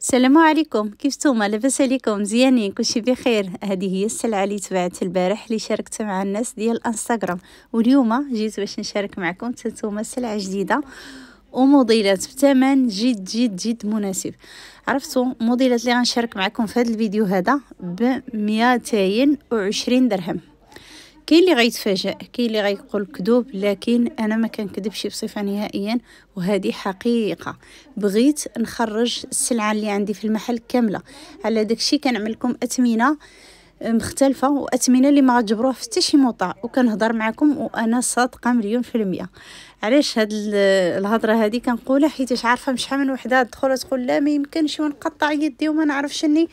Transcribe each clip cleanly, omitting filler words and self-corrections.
السلام عليكم، كيف نتوما؟ لاباس عليكم؟ مزيانين؟ كلشي بخير؟ هذه هي السلعه اللي تبعت البارح اللي شاركت مع الناس ديال الانستغرام، واليوم جيت باش نشارك معكم نتوما سلعه جديده وموديلات بثمن جد جد جد مناسب. عرفتوا موديلات اللي غنشارك معكم في هذا الفيديو هذا ب 220 درهم. كاين اللي غيتفاجئ، كاين اللي غيقول كذوب، لكن انا ما كنكذبش بصفه نهائيا، وهذه حقيقه. بغيت نخرج السلعه اللي عندي في المحل كامله، على داكشي كنعمل لكم اثمنه مختلفه، واثمنه اللي ما غتجبروها في حتى شي موطع، وكنهضر معكم وانا صادقه مليون في المية. علاش هاد الهضره هذه كنقولها؟ حيت عارفه شحال من وحده تدخل تقول لا ما يمكنش ونقطع يدي وما نعرفش اني.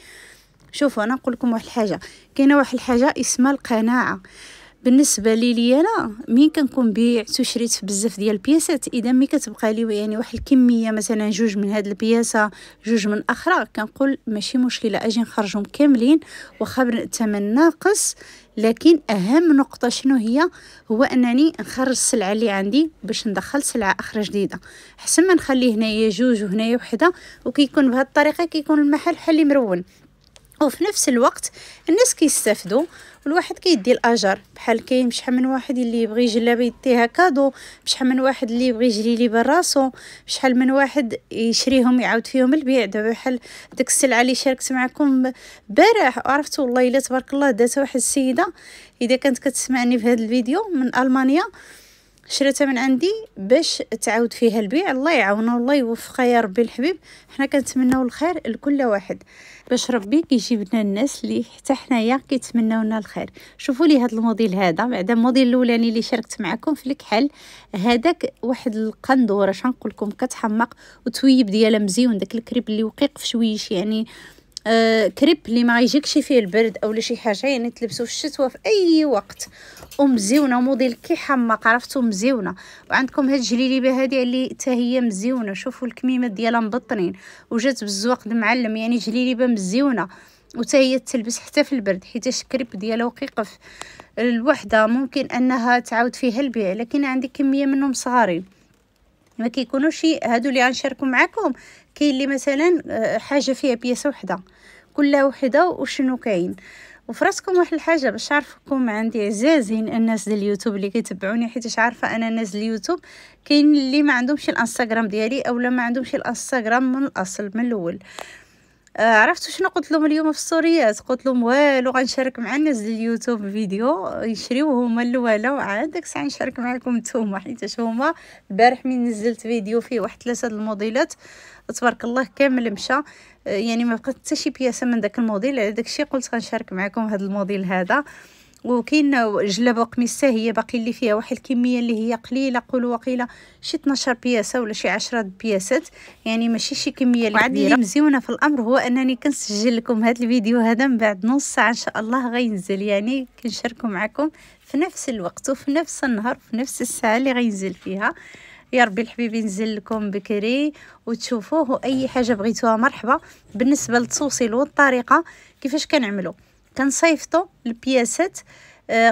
شوفوا انا نقول لكم واحد الحاجه، كاينه واحد الحاجه اسمها القناعه. بالنسبه لي انا مين كنكون بيعت وشريت بزاف ديال البياسات، اذا ملي كتبقى لي يعني واحد الكميه مثلا جوج من هاد البياسه جوج من اخرى، كنقول ماشي مشكله اجي نخرجهم كاملين واخا الثمن ناقص. لكن اهم نقطه شنو هي؟ هو انني نخرج السلعه اللي عندي باش ندخل سلعه اخرى جديده، احسن ما نخلي هنايا جوج وهنايا وحده، وكيكون بهذه الطريقه كيكون المحل بحال اللي مرون، وفي نفس الوقت الناس كيستافدوا والواحد كيدي الاجر. بحال كاين شحال من واحد اللي يبغي جلابه يديها كادو، شحال من واحد اللي يبغي يجري لي براسو، شحال من واحد يشريهم يعاود فيهم البيع. دابا بحال داك السلعه اللي شاركت معكم بارح، عرفتوا والله الا تبارك الله دات واحد السيده، اذا كانت كتسمعني في هذا الفيديو من المانيا، شريتها من عندي باش تعاود فيها البيع. الله يعاونها والله يوفقها يا ربي الحبيب. حنا كنتمناو الخير لكل واحد، باش ربي كيجيب لنا الناس اللي حتى حنايا كيتمناو لنا الخير. شوفوا لي هذا الموديل هذا، بعد الموديل الاولاني اللي شاركت معكم في الكحل، هذاك واحد القندوره شنقول لكم كتحمق وتويب ديالها مزيون، داك الكريب اللي وقيق في شويش، يعني كريب اللي ما يجيكش فيه البرد او شي حاجه، يعني تلبسوا في الشتوى في اي وقت، ومزيونه موديل كيحمق، عرفتو مزيونه. وعندكم هاد الجليليبه هذه اللي حتى هي مزيونه، شوفوا الكميمات ديالها مبطنين وجات بالزواق المعلم، يعني جليليبه مزيونه وتا هي تلبس حتى في البرد، حيت الكريب ديالها وقيقف. الوحده ممكن انها تعاود فيها البيع، لكن عندي كميه منهم صغارين ما كيكونوش هادو اللي غنشاركوا معكم. كاين اللي مثلا حاجه فيها بياسه وحده، كل وحده وشنو كاين. وفراسكم واحد الحاجه باش عارفكم عندي عزازين الناس ديال اليوتيوب اللي كيتبعوني، حيت عارفه انا الناس ديال اليوتيوب كاين اللي ما عندهمش الانستغرام ديالي اولا ما عندهمش الانستغرام من الاصل من الاول. عرفتوا شنو قلت لهم اليوم في الستوريات؟ قلت لهم والو غنشارك مع الناس ديال اليوتيوب فيديو يشريوه هما الاولى، وعاد داك الساعه نشارك معكم نتوما، حيت هما البارح من نزلت فيديو فيه واحد 3 الموديلات تبارك الله كامل مشى، يعني ما بقات حتى شي بياسه من داك الموديل. على داكشي قلت غنشارك معكم هذا الموديل هذا. وكاين جلابه وقميصه هي باقي اللي فيها واحد الكميه اللي هي قليله، قولوا وقيله شي 12 بياسه ولا شي 10 بياسات، يعني ماشي شي كميه اللي كبيره. اللي مزيونه في الامر هو انني كنسجل لكم هذا الفيديو هذا من بعد نص ساعه ان شاء الله غينزل، يعني كنشاركوا معكم في نفس الوقت وفي نفس النهار في نفس الساعه اللي غينزل فيها. يا ربي الحبيب ينزل لكم بكري وتشوفوه، واي حاجه بغيتوها مرحبا. بالنسبه للتوصيل والطريقه كيفاش كنعملو، كنصيفطوا البياسات.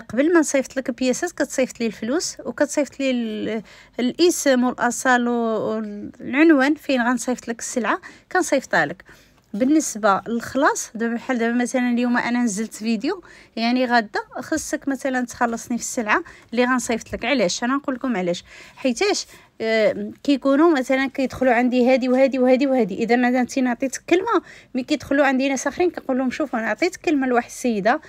قبل ما نصيفط لك البياسات كتصيفط لي الفلوس، وكتصيفط لي الاسم والاصل والعنوان فين غنصيفط لك السلعه كنصيفطها لك. بالنسبه للخلاص دابا بحال دابا مثلا اليوم انا نزلت فيديو، يعني غادا خصك مثلا تخلصني في السلعه اللي غنصيفط لك. علاش انا نقول لكم علاش؟ حيتاش كيكونوا مثلا كيدخلوا عندي هذه وهذه وهذه وهذه، اذا انا انت نعطيت كلمه ملي كيدخلوا عندي ناس اخرين كنقول لهم شوفوا انا عطيت كلمه لواحد السيده،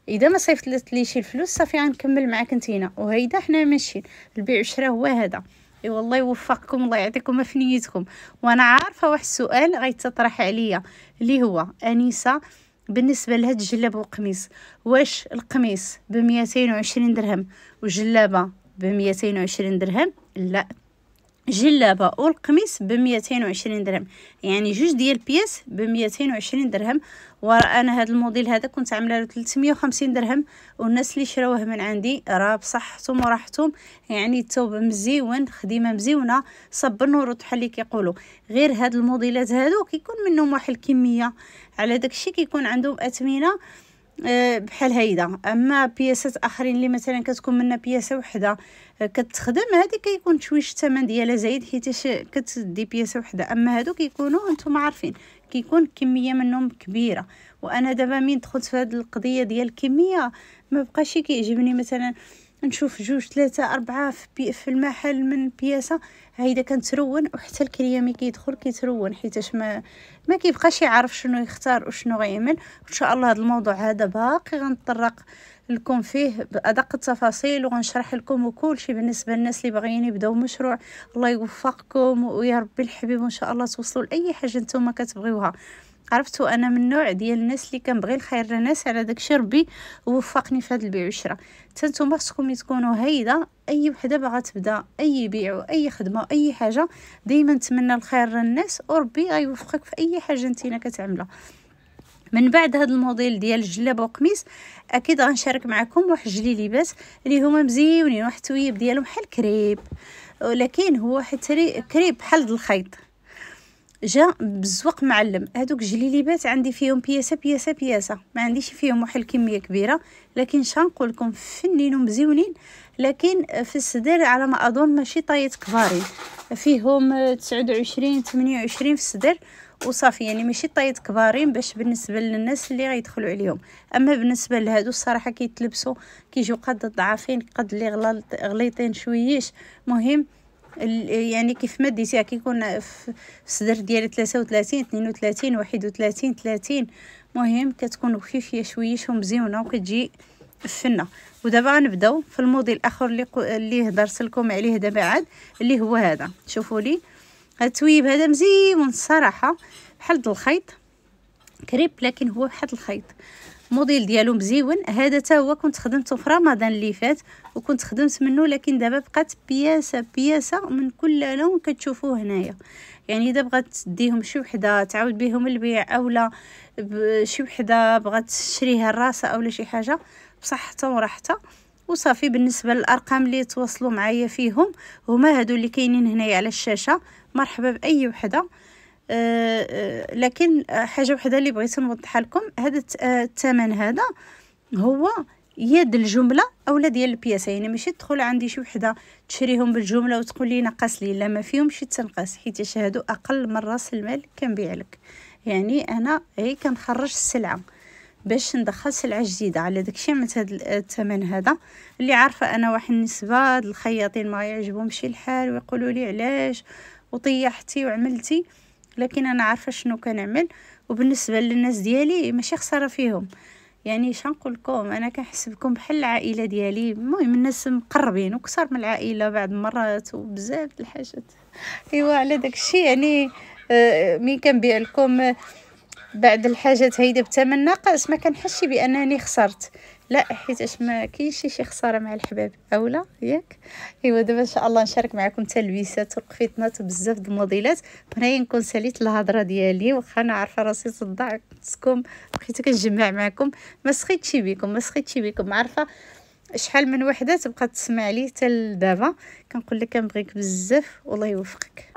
اذا ما صيفطت ليش الفلوس صافي غنكمل معاك نتينا، وهيدا حنا ماشيين البيع والشراء هو هذا. اي والله يوفقكم الله يعطيكم في نيتكم. وانا عارفه واحد السؤال غيتطرح عليا اللي هو انيسه، بالنسبه لهاد الجلابه وقميص، واش القميص ب 220 درهم وجلابه ب 220 درهم؟ لا، جلابه والقميص ب 220 درهم، يعني جوج ديال البياس ب 220 درهم. وانا هذا الموديل هذا كنت عامله له 350 درهم، والناس اللي شراوه من عندي راه بصحتهم وراحتهم، يعني الثوب مزيون، خديمه مزيونه، صب النور بحال اللي كيقولوا. غير هاد الموديلات هادو كيكون منهم واحد الكميه، على داكشي كيكون عندهم اثمنه بحال هيدا. اما بياسات اخرين اللي مثلا كتكون منا بياسه وحده كتخدم، هذه كيكون شويش الثمن ديالها زايد حيتاش كتدي بياسه وحده. اما هادو كيكونوا انتم عارفين كيكون كميه منهم كبيره. وانا دابا من دخلت في هذه القضيه ديال الكميه ما بقاش كيعجبني مثلا نشوف 2 3 4 في المحل من بياسه هيدا كنترون، وحتى الكليه ملي كيدخل كيترون حيتاش ما كيبقاش يعرف شنو يختار وشنو غيعمل. ان شاء الله هذا الموضوع هذا باقي غنطرق لكم فيه بادق التفاصيل وغنشرح لكم وكل شيء بالنسبه للناس اللي باغيين يبداو مشروع. الله يوفقكم ويا ربي الحبيب، وان شاء الله توصلوا لاي حاجه نتوما كتبغيوها. عرفتوا انا من النوع ديال الناس اللي كنبغي الخير للناس، على داكشي ربي وفقني في هذا البيع والشراء. حتى نتوما خصكم تكونوا هيدا. اي وحده باغا تبدا اي بيع واي خدمه واي حاجه دائما نتمنى الخير للناس وربي غيوفقك في اي حاجه نتينا كتعملها. من بعد هذا الموديل ديال الجلابه وقميص اكيد غنشارك معكم واحد جليليبات اللي هما مزيونين، واحد التويب ديالهم بحال كريب، ولكن هو حتى كريب بحال الخيط جا بالزوق معلم. هادوك الجليليبات عندي فيهم بياسه ما عنديش فيهم واحد الكميه كبيره، لكن شنقول لكم فنين ومزيونين. لكن في الصدر على ما اظن ماشي طايت كبارين، فيهم 29 28 في الصدر وصافي، يعني ماشي طايت كبارين باش بالنسبه للناس اللي غيدخلوا عليهم. اما بالنسبه لهادو الصراحه كيتلبسوا كيجيو قد الضعافين قد اللي غليطين شويش. مهم يعني كيف ما ديتيها كيكون في الصدر ديالي 33 32 31 30. مهم كتكون خفيفيه شويش ومزيونه وكتجي فنه. ودابا غنبداو في الموديل الاخر اللي هضرت لكم عليه دابا عاد، اللي هو هذا. شوفوا لي هذا التويب هذا مزيون الصراحه بحال الخيط كريب، لكن هو بحال الخيط. الموديل ديالو مزيون. هذا تا هو كنت خدمته في رمضان اللي فات وكنت خدمت منه، لكن دابا بقات بياسه من كل لون كتشوفوه هنايا. يعني اذا بغات تديهم شي وحده تعاود بهم البيع اولا شي وحده بغات تشريها الراسه اولا شي حاجه بصحتها وراحتها وصافي. بالنسبه للارقام اللي تواصلوا معايا فيهم هما هادو اللي كاينين هنايا على الشاشه. مرحبا باي وحده. لكن حاجه وحده اللي بغيت نوضحها لكم، هذا الثمن هذا هو يد الجمله اولا ديال البياسه. يعني ماشي تدخل عندي شي وحده تشريهم بالجمله وتقول لي نقص لي، لا ما فيهم شي تنقص، حيت هادو اقل من راس المال كنبيع لك. يعني انا هي كنخرج السلعه باش ندخل سلعه جديده، على داكشي عملت هذا الثمن هذا. اللي عارفه انا واحد النسبه الخياطين ما يعجبهمش الحال ويقولوا لي علاش وطيحتي وعملتي، لكن انا عارفه شنو كنعمل. وبالنسبه للناس ديالي ماشي خساره فيهم. يعني شنقول لكم انا كنحس بكم بحال العائله ديالي. المهم الناس مقربين وكثر من العائله بعض المرات وبزاف د الحاجات. ايوا على داكشي يعني مين كنبيع لكم بعد الحاجات هيدا بثمن ناقص ما كنحسش بانني خسرت، لا حيت ما كاينش شي خساره مع الحباب اولا ياك. ايوا دابا ان شاء الله نشارك معكم تلبيسات وقفيطنات وبزاف د الموديلات. هنايا نكون ساليت الهضره ديالي واخا انا عارفه راسي صدعتكم، بقيت كنجمع معكم ما سخيتش بكم عارفه شحال من وحده تبقى تسمع لي حتى لدابا. كنقول لك كنبغيك بزاف والله يوفقك.